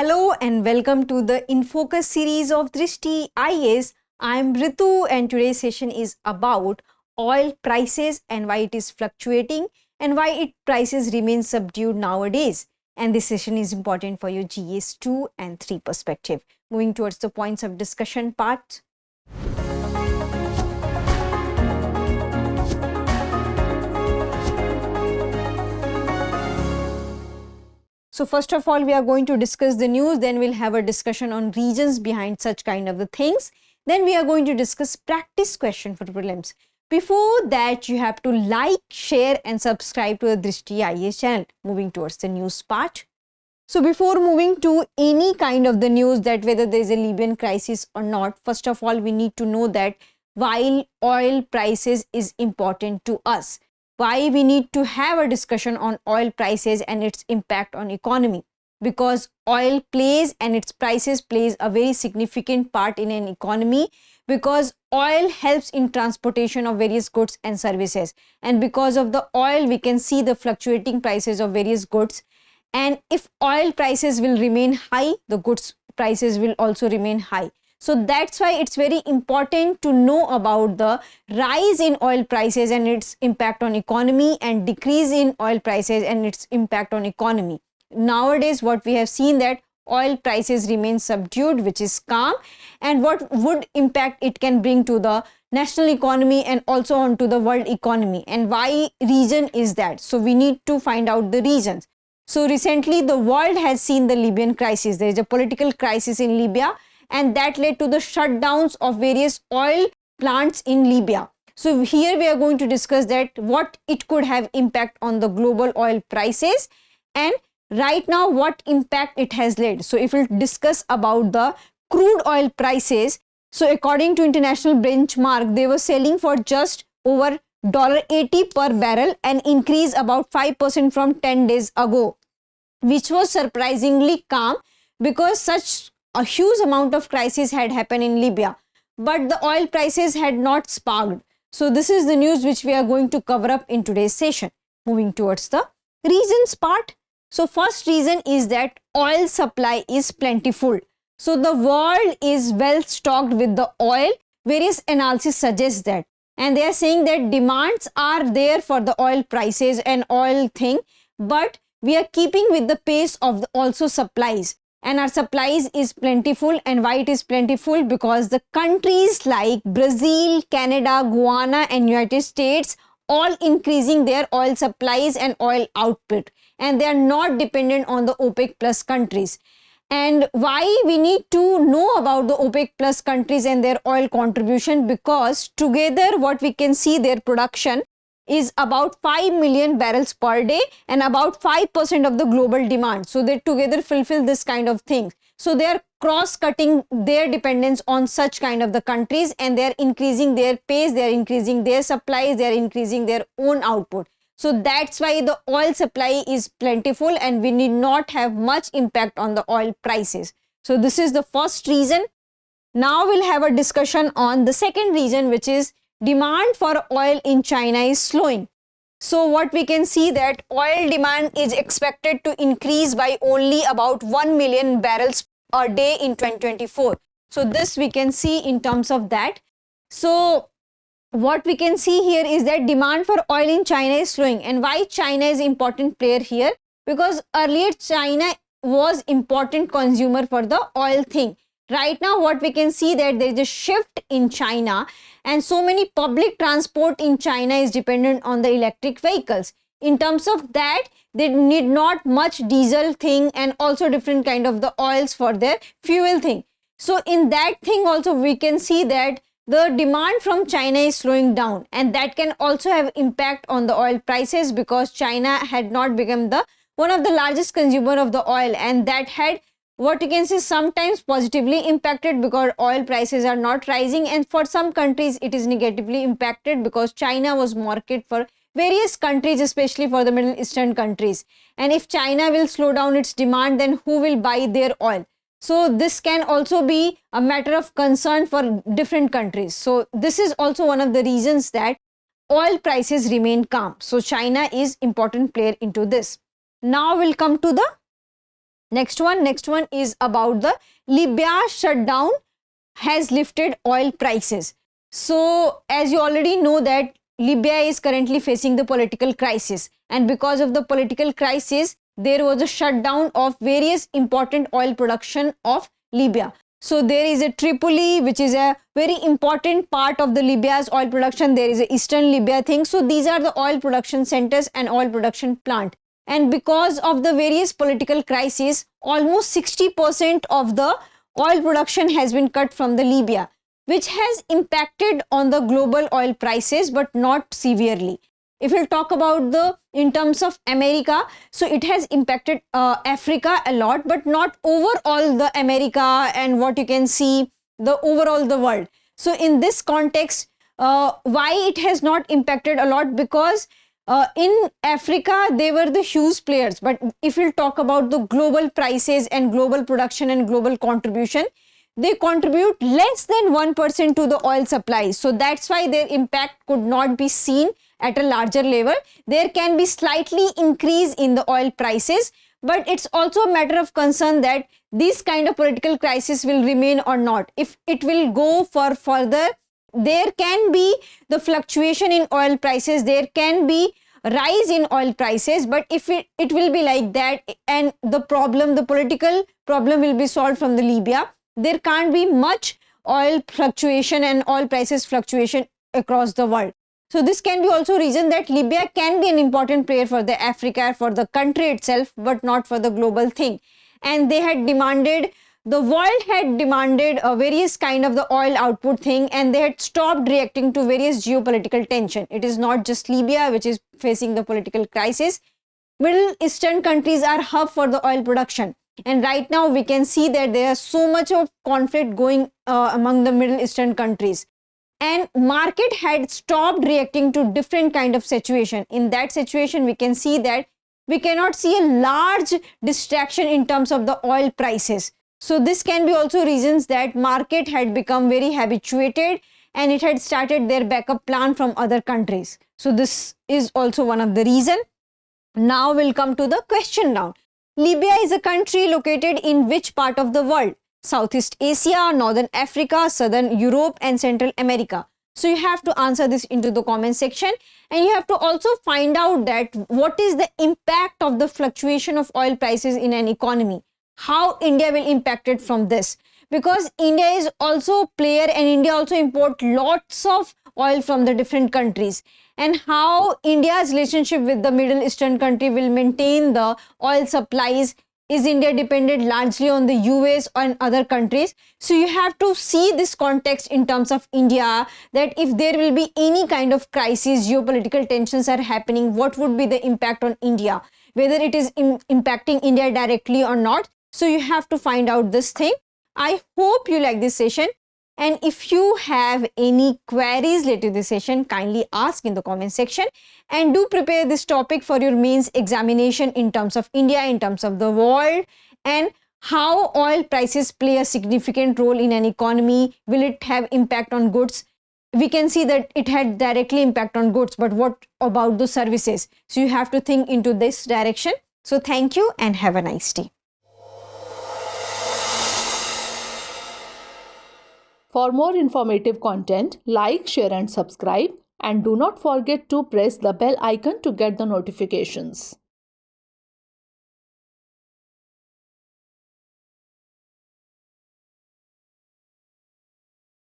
Hello and welcome to the InFocus series of Drishti IAS. I am Ritu and today's session is about oil prices and why it is fluctuating and why its prices remain subdued nowadays. And this session is important for your GS 2 and 3 perspective. Moving towards the points of discussion part. So first of all, we are going to discuss the news, then we'll have a discussion on reasons behind such kind of the things. Then we are going to discuss practice question for prelims. Before that, you have to like, share and subscribe to the Drishti IAS channel. Moving towards the news part. So before moving to any kind of the news that whether there is a Libyan crisis or not, first of all, we need to know that while oil prices is important to us, why we need to have a discussion on oil prices and its impact on economy, because oil plays and its prices plays a very significant part in an economy, because oil helps in transportation of various goods and services, and because of the oil we can see the fluctuating prices of various goods, and if oil prices will remain high, the goods prices will also remain high. So that's why it's very important to know about the rise in oil prices and its impact on economy, and decrease in oil prices and its impact on economy. Nowadays, what we have seen that oil prices remain subdued, which is calm, and what would impact it can bring to the national economy and also onto the world economy, and why reason is that. So we need to find out the reasons. So recently, the world has seen the Libyan crisis. There is a political crisis in Libya, and that led to the shutdowns of various oil plants in Libya. So here we are going to discuss that what it could have impact on the global oil prices, and right now what impact it has led. So if we'll discuss about the crude oil prices, so according to international benchmark, they were selling for just over $80 per barrel, an increase about 5% from 10 days ago, which was surprisingly calm because such a huge amount of crisis had happened in Libya, but the oil prices had not sparked. So this is the news which we are going to cover up in today's session. Moving towards the reasons part. So first reason is that oil supply is plentiful. So the world is well stocked with the oil. Various analysis suggests that, and they are saying that demands are there for the oil prices and oil thing, but we are keeping with the pace of the also supplies. And our supplies is plentiful. And why it is plentiful? Because the countries like Brazil, Canada, Guyana and United States all increasing their oil supplies and oil output, and they are not dependent on the OPEC plus countries. And why we need to know about the OPEC plus countries and their oil contribution? Because together what we can see, their production is about 5 million barrels per day and about 5% of the global demand. So they together fulfill this kind of thing. So they are cross-cutting their dependence on such kind of the countries, and they are increasing their pace, they are increasing their supplies, they are increasing their own output. So that's why the oil supply is plentiful and we need not have much impact on the oil prices. So this is the first reason. Now we'll have a discussion on the second reason, which is demand for oil in China is slowing. So what we can see that oil demand is expected to increase by only about 1 million barrels a day in 2024. So this we can see in terms of that. So what we can see here is that demand for oil in China is slowing. And why China is important player here? Because earlier China was important consumer for the oil thing. Right now what we can see that there is a shift in China, and so many public transport in China is dependent on the electric vehicles. In terms of that, they need not much diesel thing and also different kind of the oils for their fuel thing. So in that thing also we can see that the demand from China is slowing down, and that can also have impact on the oil prices, because China had not become the one of the largest consumer of the oil, and that had what you can say sometimes positively impacted because oil prices are not rising, and for some countries it is negatively impacted because China was market for various countries, especially for the Middle Eastern countries. And if China will slow down its demand, then who will buy their oil? So this can also be a matter of concern for different countries. So this is also one of the reasons that oil prices remain calm. So China is important player into this. Now we'll come to the Next one is about the Libya shutdown has lifted oil prices. So as you already know that Libya is currently facing the political crisis, and because of the political crisis there was a shutdown of various important oil production of Libya. So there is a Tripoli, which is a very important part of the Libya's oil production. There is a Eastern Libya thing. So these are the oil production centers and oil production plant. And because of the various political crises, almost 60% of the oil production has been cut from the Libya, which has impacted on the global oil prices, but not severely. If we'll talk about in terms of America, so it has impacted Africa a lot, but not overall the America and what you can see the overall the world. So in this context, why it has not impacted a lot? Because in Africa, they were the huge players. But if we'll talk about the global prices and global production and global contribution, they contribute less than 1% to the oil supply. So that's why their impact could not be seen at a larger level. There can be slightly increase in the oil prices, but it's also a matter of concern that this kind of political crisis will remain or not. If it will go for further, there can be the fluctuation in oil prices, there can be rise in oil prices, but if it will be like that and the political problem will be solved from the Libya, there can't be much oil fluctuation and oil prices fluctuation across the world. So this can be also reason that Libya can be an important player for the Africa, for the country itself, but not for the global thing. And they had demanded, the world had demanded a various kind of the oil output thing, and they had stopped reacting to various geopolitical tension. It is not just Libya which is facing the political crisis. Middle Eastern countries are hub for the oil production. And right now we can see that there is so much of conflict going among the Middle Eastern countries. And market had stopped reacting to different kind of situation. In that situation, we can see that we cannot see a large distraction in terms of the oil prices. So this can be also reasons that market had become very habituated and it had started their backup plan from other countries. So this is also one of the reason. Now we'll come to the question round. Libya is a country located in which part of the world? Southeast Asia, Northern Africa, Southern Europe and Central America. So you have to answer this into the comment section, and you have to also find out that what is the impact of the fluctuation of oil prices in an economy. How India will impact it from this, because India is also a player and India also import lots of oil from the different countries, and how India's relationship with the Middle Eastern country will maintain the oil supplies. Is India dependent largely on the US and other countries? So you have to see this context in terms of India, that if there will be any kind of crisis, geopolitical tensions are happening, what would be the impact on India? Whether it is impacting India directly or not. So you have to find out this thing. I hope you like this session. And if you have any queries related to this session, kindly ask in the comment section, and do prepare this topic for your mains examination in terms of India, in terms of the world, and how oil prices play a significant role in an economy. Will it have impact on goods? We can see that it had directly impact on goods, but what about the services? So you have to think into this direction. So thank you and have a nice day. For more informative content, like, share and subscribe, and do not forget to press the bell icon to get the notifications.